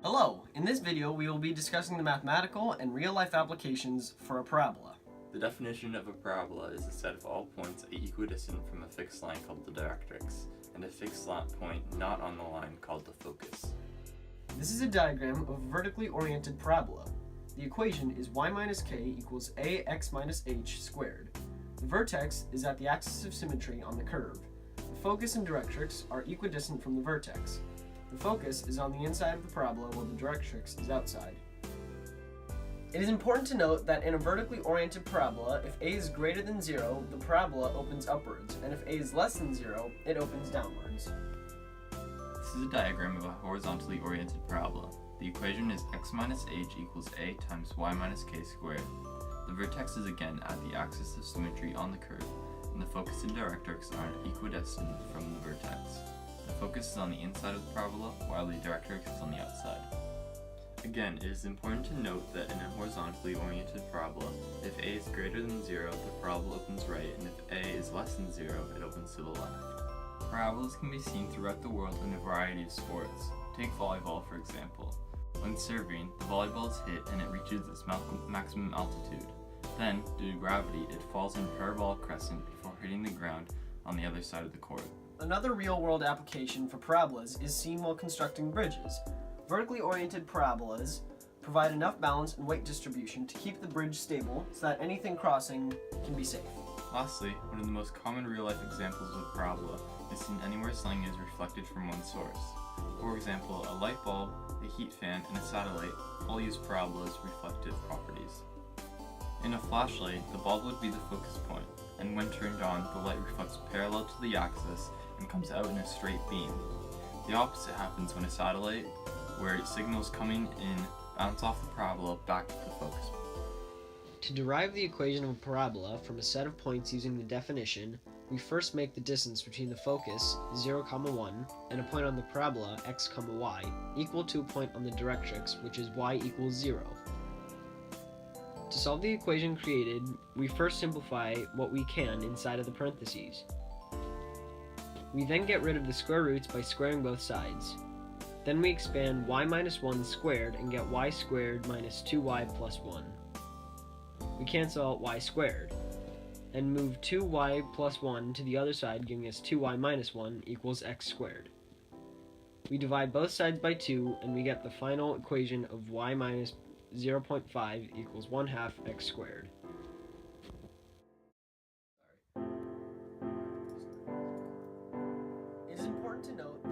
Hello! In this video we will be discussing the mathematical and real-life applications for a parabola. The definition of a parabola is a set of all points equidistant from a fixed line called the directrix, and a fixed point not on the line called the focus. This is a diagram of a vertically oriented parabola. The equation is y minus k equals ax minus h squared. The vertex is at the axis of symmetry on the curve. The focus and directrix are equidistant from the vertex. The focus is on the inside of the parabola while the directrix is outside. It is important to note that in a vertically oriented parabola, if a is greater than 0, the parabola opens upwards, and if a is less than 0, it opens downwards. This is a diagram of a horizontally oriented parabola. The equation is x minus h equals a times y minus k squared. The vertex is again at the axis of symmetry on the curve, and the focus and directrix are equidistant from the vertex. The focus is on the inside of the parabola, while the directrix is on the outside. Again, it is important to note that in a horizontally oriented parabola, if a is greater than 0, the parabola opens right, and if a is less than 0, it opens to the left. Parabolas can be seen throughout the world in a variety of sports. Take volleyball, for example. When serving, the volleyball is hit and it reaches its maximum altitude. Then, due to gravity, it falls in a parabolic crescent before hitting the ground on the other side of the court. Another real-world application for parabolas is seen while constructing bridges. Vertically oriented parabolas provide enough balance and weight distribution to keep the bridge stable so that anything crossing can be safe. Lastly, one of the most common real-life examples of a parabola is seen anywhere something is reflected from one source. For example, a light bulb, a heat fan, and a satellite all use parabola's reflective properties. In a flashlight, the bulb would be the focus point, and when turned on, the light reflects parallel to the axis and comes out in a straight beam. The opposite happens when a satellite, where signals coming in bounce off the parabola back to the focus. To derive the equation of a parabola from a set of points using the definition, we first make the distance between the focus, 0, 1, and a point on the parabola, x, y, equal to a point on the directrix, which is y equals 0. To solve the equation created, we first simplify what we can inside of the parentheses. We then get rid of the square roots by squaring both sides. Then we expand y minus 1 squared and get y squared minus 2y plus 1. We cancel out y squared, and move 2y plus 1 to the other side, giving us 2y minus 1 equals x squared. We divide both sides by 2, and we get the final equation of y minus 0.5 equals 1/2 x squared. It is important to note